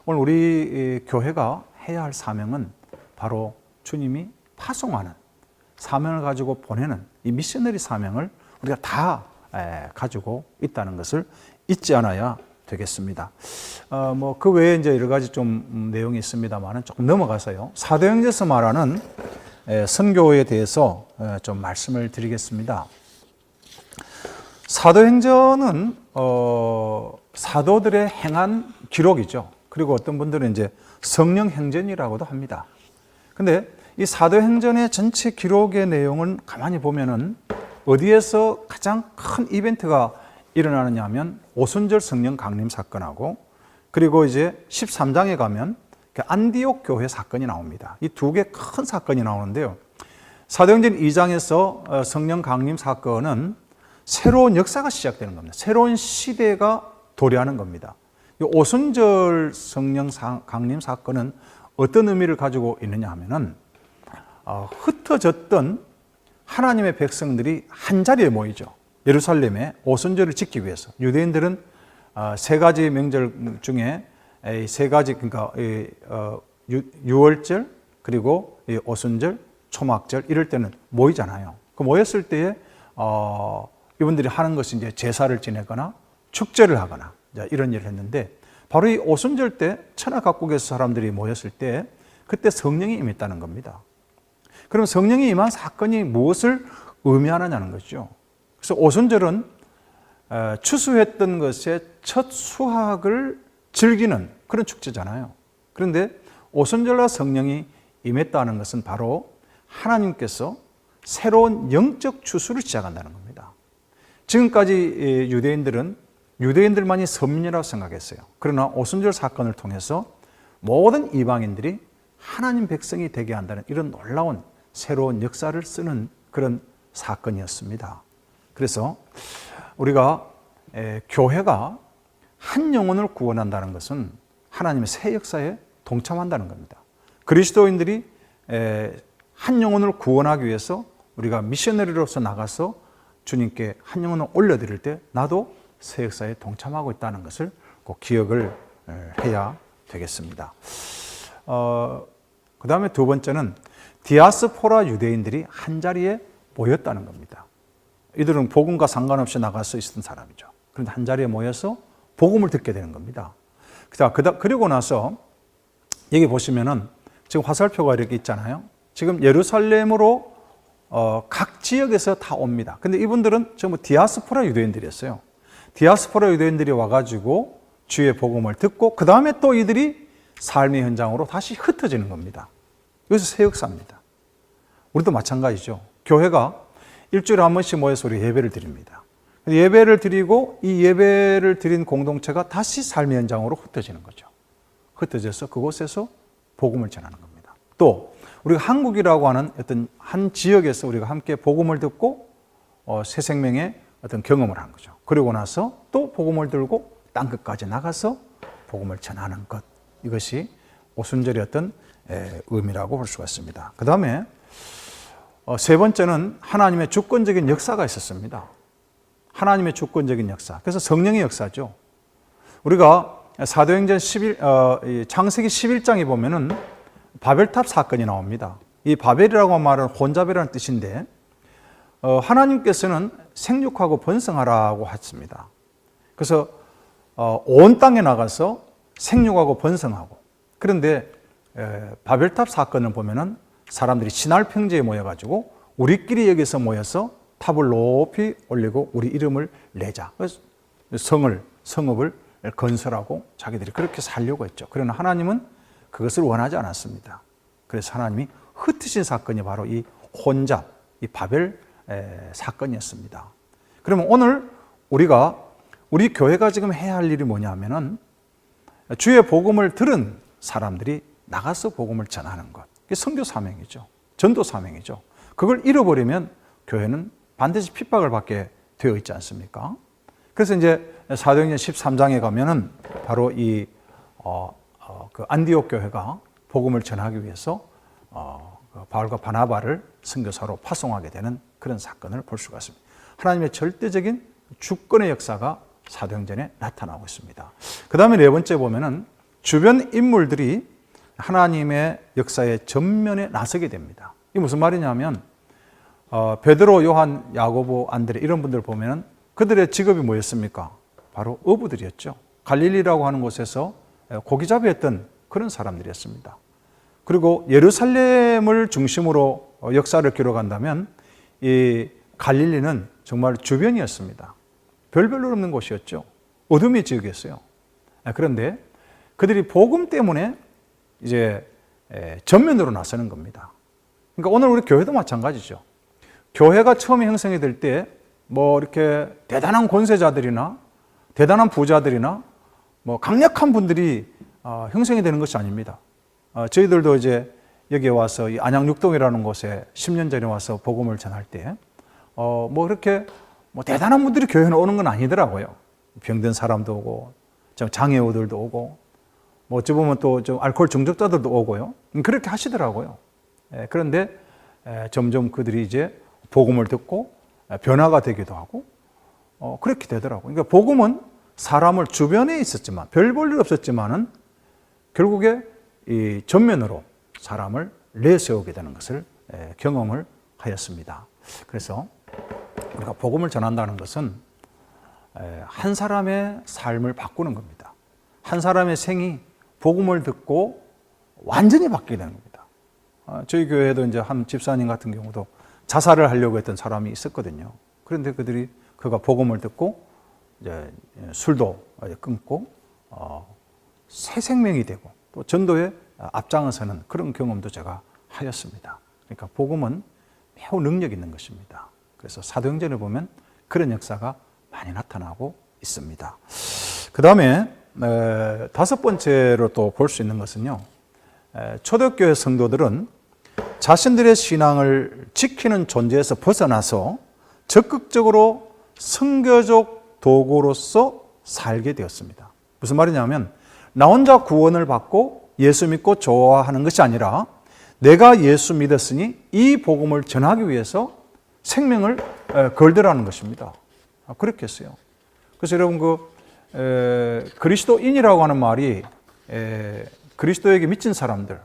[SPEAKER 1] 오늘 우리 교회가 해야 할 사명은 바로 주님이 파송하는 사명을 가지고 보내는 이 미셔너리 사명을 우리가 다 가지고 있다는 것을 잊지 않아야 되겠습니다. 그 외에 이제 여러 가지 좀 내용이 있습니다만은 조금 넘어가서요. 사도행전에서 말하는 선교에 대해서 좀 말씀을 드리겠습니다. 사도행전은 사도들의 행한 기록이죠. 그리고 어떤 분들은 이제 성령 행전이라고도 합니다. 근데 이 사도행전의 전체 기록의 내용은 가만히 보면은 어디에서 가장 큰 이벤트가 일어나느냐 하면 오순절 성령 강림 사건하고 그리고 이제 13장에 가면 안디옥 교회 사건이 나옵니다. 이 두 개 큰 사건이 나오는데요. 사도행전 2장에서 성령 강림 사건은 새로운 역사가 시작되는 겁니다. 새로운 시대가 도래하는 겁니다. 이 오순절 성령 강림 사건은 어떤 의미를 가지고 있느냐 하면은 흩어졌던 하나님의 백성들이 한 자리에 모이죠. 예루살렘에 오순절을 지키기 위해서. 유대인들은 세 가지 명절 중에 세 가지, 그러니까 유월절 그리고 오순절, 초막절 이럴 때는 모이잖아요. 그 모였을 때에 이분들이 하는 것이 이제 제사를 지내거나 축제를 하거나 이런 일을 했는데 바로 이 오순절 때 천하 각국에서 사람들이 모였을 때 그때 성령이 임했다는 겁니다. 그럼 성령이 임한 사건이 무엇을 의미하느냐는 거죠. 그래서 오순절은 추수했던 것의 첫 수확을 즐기는 그런 축제잖아요. 그런데 오순절과 성령이 임했다는 것은 바로 하나님께서 새로운 영적 추수를 시작한다는 겁니다. 지금까지 유대인들만이 선민이라고 생각했어요. 그러나 오순절 사건을 통해서 모든 이방인들이 하나님 백성이 되게 한다는 이런 놀라운 새로운 역사를 쓰는 그런 사건이었습니다. 그래서 우리가 교회가 한 영혼을 구원한다는 것은 하나님의 새 역사에 동참한다는 겁니다. 그리스도인들이 한 영혼을 구원하기 위해서 우리가 미셔너리로서 나가서 주님께 한 영혼을 올려드릴 때 나도 새 역사에 동참하고 있다는 것을 꼭 기억을 해야 되겠습니다. 그 다음에 두 번째는 디아스포라 유대인들이 한 자리에 모였다는 겁니다. 이들은 복음과 상관없이 나가서 있었던 사람이죠. 그런데 한 자리에 모여서 복음을 듣게 되는 겁니다. 그리고 나서 여기 보시면은 지금 화살표가 이렇게 있잖아요. 지금 예루살렘으로 각 지역에서 다 옵니다. 근데 이분들은 전부 디아스포라 유대인들이었어요. 디아스포라 유대인들이 와가지고 주의 복음을 듣고 그 다음에 또 이들이 삶의 현장으로 다시 흩어지는 겁니다. 여기서 새 역사입니다. 우리도 마찬가지죠. 교회가 일주일에 한 번씩 모여서 우리 예배를 드립니다. 예배를 드리고 이 예배를 드린 공동체가 다시 삶의 현장으로 흩어지는 거죠. 흩어져서 그곳에서 복음을 전하는 겁니다. 또 우리가 한국이라고 하는 어떤 한 지역에서 우리가 함께 복음을 듣고 새 생명의 어떤 경험을 한 거죠. 그리고 나서 또 복음을 들고 땅끝까지 나가서 복음을 전하는 것. 이것이 오순절의 어떤 의미라고 볼 수가 있습니다. 그 다음에 세 번째는 하나님의 주권적인 역사가 있었습니다. 하나님의 주권적인 역사. 그래서 성령의 역사죠. 우리가 사도행전 창세기 11장에 보면은 바벨탑 사건이 나옵니다. 이 바벨이라고 하는 말은 혼잡이라는 뜻인데 하나님께서는 생육하고 번성하라고 하십니다. 그래서 온 땅에 나가서 생육하고 번성하고 그런데 바벨탑 사건을 보면은 사람들이 신할 평지에 모여가지고 우리끼리 여기서 모여서 탑을 높이 올리고 우리 이름을 내자. 그래서 성읍을 건설하고 자기들이 그렇게 살려고 했죠. 그러나 하나님은 그것을 원하지 않았습니다. 그래서 하나님이 흩으신 사건이 바로 이 혼잡, 이 바벨 사건이었습니다. 그러면 오늘 우리 교회가 지금 해야 할 일이 뭐냐면은 주의 복음을 들은 사람들이 나가서 복음을 전하는 것. 그게 선교 사명이죠. 전도 사명이죠. 그걸 잃어버리면 교회는 반드시 핍박을 받게 되어 있지 않습니까? 그래서 이제 사도행전 13장에 가면은 바로 이 그 안디옥 교회가 복음을 전하기 위해서 바울과 바나바를 선교사로 파송하게 되는 그런 사건을 볼 수가 있습니다. 하나님의 절대적인 주권의 역사가 사도행전에 나타나고 있습니다. 그 다음에 네 번째 보면은 주변 인물들이 하나님의 역사의 전면에 나서게 됩니다. 이게 무슨 말이냐면 베드로, 요한, 야고보, 안드레 이런 분들 보면 그들의 직업이 뭐였습니까? 바로 어부들이었죠. 갈릴리라고 하는 곳에서 고기잡이했던 그런 사람들이었습니다. 그리고 예루살렘을 중심으로 역사를 기록한다면 이 갈릴리는 정말 주변이었습니다. 별별로 없는 곳이었죠. 어둠의 지역이었어요. 그런데 그들이 복음 때문에 이제 전면으로 나서는 겁니다. 그러니까 오늘 우리 교회도 마찬가지죠. 교회가 처음에 형성이 될 때 뭐 이렇게 대단한 권세자들이나 대단한 부자들이나 뭐 강력한 분들이 형성이 되는 것이 아닙니다. 저희들도 이제 여기에 와서 이 안양육동이라는 곳에 10년 전에 와서 복음을 전할 때 뭐 그렇게 뭐 대단한 분들이 교회에 오는 건 아니더라고요. 병든 사람도 오고 장애우들도 오고 뭐 어찌 보면 또 좀 알코올 중독자들도 오고요. 그렇게 하시더라고요. 그런데 점점 그들이 이제 복음을 듣고 변화가 되기도 하고 그렇게 되더라고요. 그러니까 복음은 사람을 주변에 있었지만 별 볼 일 없었지만은 결국에 이 전면으로 사람을 내세우게 되는 것을 경험을 하였습니다. 그래서 우리가 복음을 전한다는 것은 한 사람의 삶을 바꾸는 겁니다. 한 사람의 생이 복음을 듣고 완전히 바뀌게 되는 겁니다. 저희 교회에도 이제 한 집사님 같은 경우도 자살을 하려고 했던 사람이 있었거든요. 그런데 그가 복음을 듣고 이제 술도 끊고 새 생명이 되고 또 전도에 앞장서는 그런 경험도 제가 하였습니다. 그러니까 복음은 매우 능력 있는 것입니다. 그래서 사도행전을 보면 그런 역사가 많이 나타나고 있습니다. 그 다음에 다섯 번째로 또 볼 수 있는 것은요, 초대교회 성도들은 자신들의 신앙을 지키는 존재에서 벗어나서 적극적으로 선교적 도구로서 살게 되었습니다. 무슨 말이냐면 나 혼자 구원을 받고 예수 믿고 좋아하는 것이 아니라 내가 예수 믿었으니 이 복음을 전하기 위해서 생명을 걸더라는 것입니다. 그렇게 했어요. 그래서 여러분 그리스도인이라고 하는 말이 그리스도에게 미친 사람들,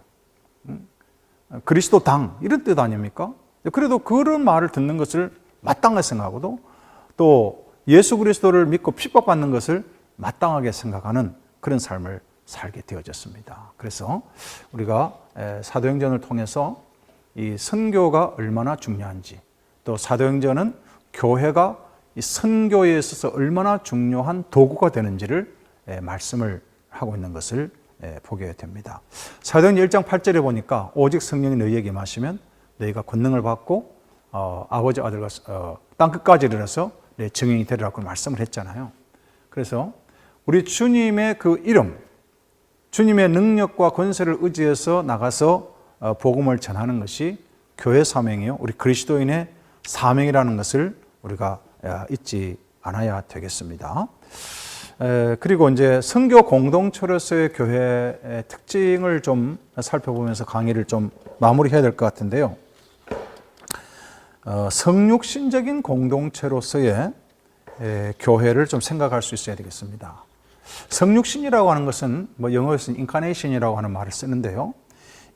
[SPEAKER 1] 그리스도당 이런 뜻 아닙니까? 그래도 그런 말을 듣는 것을 마땅하게 생각하고도 또 예수 그리스도를 믿고 핍박받는 것을 마땅하게 생각하는 그런 삶을 살게 되어졌습니다. 그래서 우리가 사도행전을 통해서 이 선교가 얼마나 중요한지, 또 사도행전은 교회가 이 선교에 있어서 얼마나 중요한 도구가 되는지를 말씀을 하고 있는 것을 보게 됩니다. 사도행전 1장 8절에 보니까 오직 성령이 너희에게 임하시면 너희가 권능을 받고 아버지 아들과 땅 끝까지 이르러서 내 증인이 되리라고 말씀을 했잖아요. 그래서 우리 주님의 그 이름, 주님의 능력과 권세를 의지해서 나가서 복음을 전하는 것이 교회 사명이요, 우리 그리스도인의 사명이라는 것을 우리가 잊지 않아야 되겠습니다. 그리고 이제 선교 공동체로서의 교회의 특징을 좀 살펴보면서 강의를 좀 마무리해야 될 것 같은데요. 성육신적인 공동체로서의 교회를 좀 생각할 수 있어야 되겠습니다. 성육신이라고 하는 것은 뭐 영어에서는 인카네이션이라고 하는 말을 쓰는데요.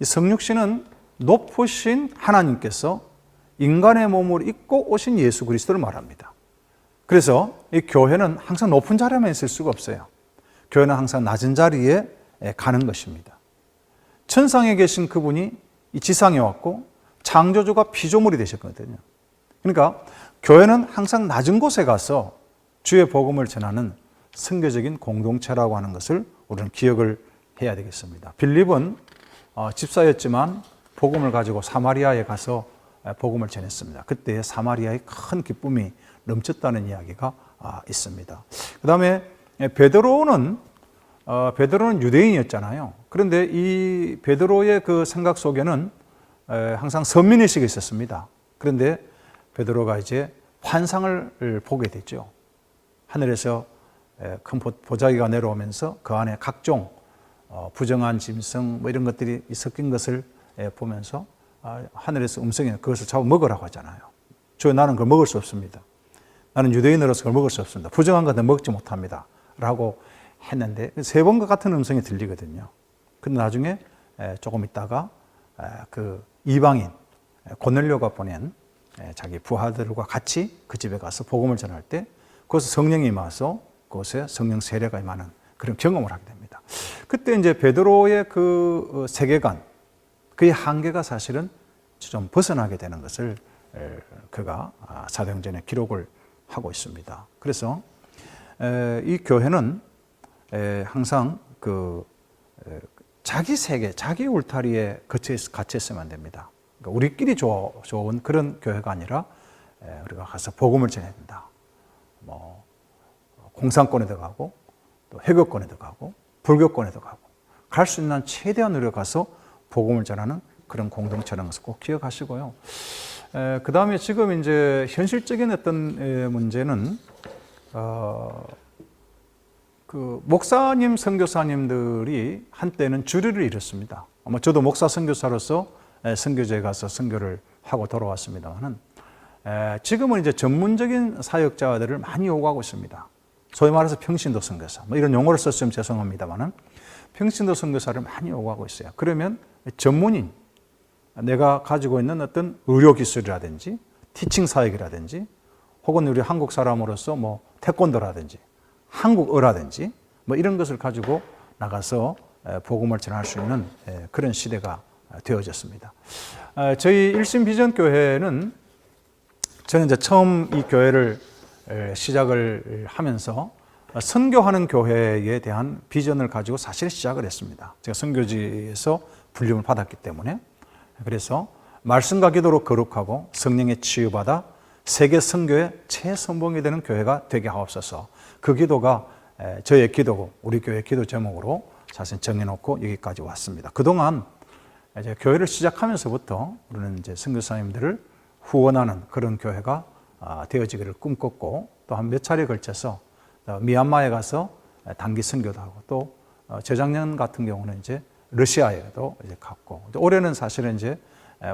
[SPEAKER 1] 이 성육신은 높으신 하나님께서 인간의 몸을 입고 오신 예수 그리스도를 말합니다. 그래서 이 교회는 항상 높은 자리에만 있을 수가 없어요. 교회는 항상 낮은 자리에 가는 것입니다. 천상에 계신 그분이 이 지상에 왔고 창조주가 피조물이 되셨거든요. 그러니까 교회는 항상 낮은 곳에 가서 주의 복음을 전하는 선교적인 공동체라고 하는 것을 우리는 기억을 해야 되겠습니다. 빌립은 집사였지만 복음을 가지고 사마리아에 가서 복음을 전했습니다. 그때 사마리아에 큰 기쁨이 넘쳤다는 이야기가 있습니다. 그 다음에 베드로는 유대인이었잖아요. 그런데 이 베드로의 그 생각 속에는 항상 선민의식이 있었습니다. 그런데 베드로가 이제 환상을 보게 되죠. 하늘에서 큰 보자기가 내려오면서 그 안에 각종 부정한 짐승 뭐 이런 것들이 섞인 것을 보면서 하늘에서 음성이 그것을 잡아 먹으라고 하잖아요. 주여 나는 그걸 먹을 수 없습니다. 나는 유대인으로서 그걸 먹을 수 없습니다. 부정한 것은 먹지 못합니다. 라고 했는데 세 번과 같은 음성이 들리거든요. 근데 나중에 조금 있다가 그 이방인 고넬료가 보낸 자기 부하들과 같이 그 집에 가서 복음을 전할 때 그것에 성령이 임하서 그것에 성령 세례가 임하는 그런 경험을 하게 됩니다. 그때 이제 베드로의 그 세계관, 그의 한계가 사실은 좀 벗어나게 되는 것을 그가 사도행전에 기록을 하고 있습니다. 그래서 이 교회는 항상 그 자기 세계, 자기 울타리에 갇혀 있으면 안 됩니다. 그러니까 우리끼리 좋은 그런 교회가 아니라 우리가 가서 복음을 전해야 된다. 뭐 공산권에도 가고 또 회교권에도 가고 불교권에도 가고 갈 수 있는 최대한 우리가 가서 복음을 전하는 그런 공동체라는 것을 꼭 기억하시고요. 그 다음에 지금 이제 현실적인 어떤 문제는 그 목사님, 선교사님들이 한때는 주류를 이뤘습니다. 아마 저도 목사 선교사로서 선교제에 가서 선교를 하고 돌아왔습니다만은 지금은 이제 전문적인 사역자들을 많이 요구하고 있습니다. 소위 말해서 평신도 선교사, 뭐 이런 용어를 썼으면 죄송합니다만은 평신도 선교사를 많이 요구하고 있어요. 그러면 전문인, 내가 가지고 있는 어떤 의료 기술이라든지 티칭 사역이라든지 혹은 우리 한국 사람으로서 뭐 태권도라든지 한국어라든지 뭐 이런 것을 가지고 나가서 복음을 전할 수 있는 그런 시대가 되어졌습니다. 저희 일심비전교회는 저는 이제 처음 이 교회를 시작을 하면서 선교하는 교회에 대한 비전을 가지고 사실 시작을 했습니다. 제가 선교지에서 불림을 받았기 때문에. 그래서 말씀과 기도로 거룩하고 성령에 치유받아 세계 선교의 최선봉이 되는 교회가 되게 하옵소서. 그 기도가 저의 기도고 우리 교회 기도 제목으로 사실 정해놓고 여기까지 왔습니다. 그동안 이제 교회를 시작하면서부터 우리는 이제 선교사님들을 후원하는 그런 교회가 되어지기를 꿈꿨고 또 한 몇 차례에 걸쳐서 미얀마에 가서 단기 선교도 하고 또 재작년 같은 경우는 이제 러시아에도 이제 갔고 올해는 사실은 이제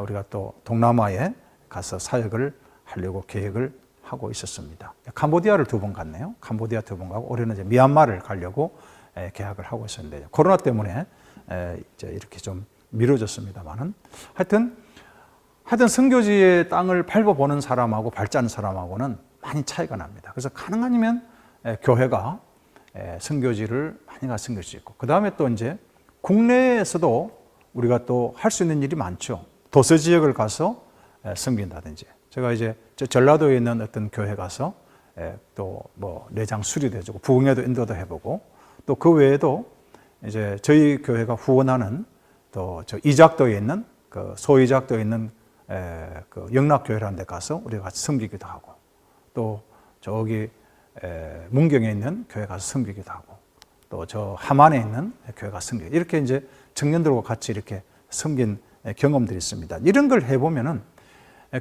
[SPEAKER 1] 우리가 또 동남아에 가서 사역을 하려고 계획을 하고 있었습니다. 캄보디아를 2번 갔네요. 캄보디아 2번 가고 올해는 이제 미얀마를 가려고 계획을 하고 있었는데 코로나 때문에 이제 이렇게 좀 미뤄졌습니다만은 하여튼 선교지의 땅을 밟아보는 사람하고 밟지 않은 사람하고는 많이 차이가 납니다. 그래서 가능하면 교회가 선교지를 많이 가 선교할 수 있고 그 다음에 또 이제 국내에서도 우리가 또 할 수 있는 일이 많죠. 도서 지역을 가서 섬긴다든지 제가 이제 전라도에 있는 어떤 교회 가서 또 뭐 내장 수리도 해주고 부흥회도 인도도 해보고 또 그 외에도 이제 저희 교회가 후원하는 또 저 이작도에 있는 그 소이작도에 있는 그 영락교회라는 데 가서 우리가 같이 섬기기도 하고 또 저기 문경에 있는 교회 가서 섬기기도 하고 또 저 함안에 있는 교회 가서 섬기고 이렇게 이제 청년들과 같이 이렇게 섬긴 경험들이 있습니다. 이런 걸 해보면은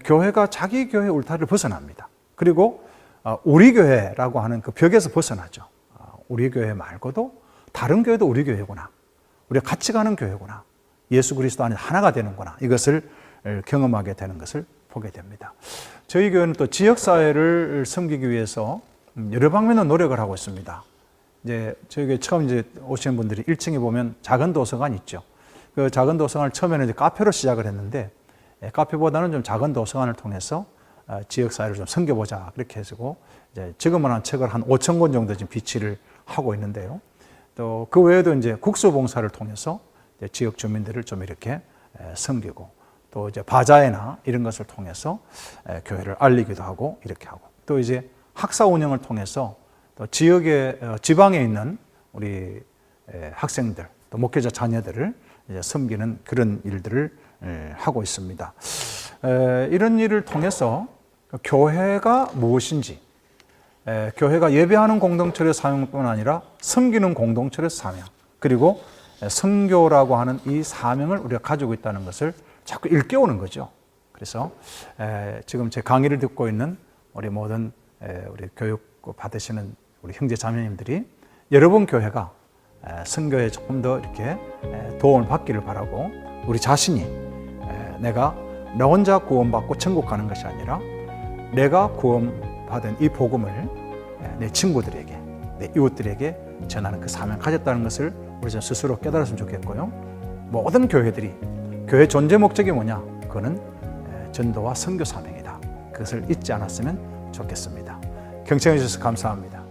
[SPEAKER 1] 교회가 자기 교회 울타리를 벗어납니다. 그리고 우리 교회라고 하는 그 벽에서 벗어나죠. 우리 교회 말고도 다른 교회도 우리 교회구나. 우리가 같이 가는 교회구나. 예수 그리스도 안에 하나가 되는구나. 이것을 경험하게 되는 것을 보게 됩니다. 저희 교회는 또 지역사회를 섬기기 위해서 여러 방면으로 노력을 하고 있습니다. 이제 저희 교회 처음 이제 오시는 분들이 1층에 보면 작은 도서관 있죠. 그 작은 도서관을 처음에는 이제 카페로 시작을 했는데 카페보다는 좀 작은 도서관을 통해서 지역사회를 좀 섬겨보자. 그렇게 해서 이제 지금은 책을 한 5,000권 정도 지금 비치를 하고 있는데요. 또 그 외에도 이제 국수봉사를 통해서 이제 지역 주민들을 좀 이렇게 섬기고 또 이제 바자회나 이런 것을 통해서 교회를 알리기도 하고 이렇게 하고 또 이제 학사 운영을 통해서 또 지역의 지방에 있는 우리 학생들 또 목회자 자녀들을 이제 섬기는 그런 일들을 하고 있습니다. 이런 일을 통해서 교회가 무엇인지 교회가 예배하는 공동체의 사명뿐 아니라 섬기는 공동체의 사명 그리고 선교라고 하는 이 사명을 우리가 가지고 있다는 것을 자꾸 일깨우는 거죠. 그래서 지금 제 강의를 듣고 있는 우리 모든 우리 교육 받으시는 우리 형제 자매님들이 여러분 교회가 선교에 조금 더 이렇게 도움을 받기를 바라고 우리 자신이 내가 나 혼자 구원받고 천국 가는 것이 아니라 내가 구원받은 이 복음을 내 친구들에게 내 이웃들에게 전하는 그 사명을 가졌다는 것을 우리 스스로 깨달았으면 좋겠고요. 모든 교회들이 교회 존재 목적이 뭐냐? 그거는 전도와 선교 사명이다. 그것을 잊지 않았으면 좋겠습니다. 경청해 주셔서 감사합니다.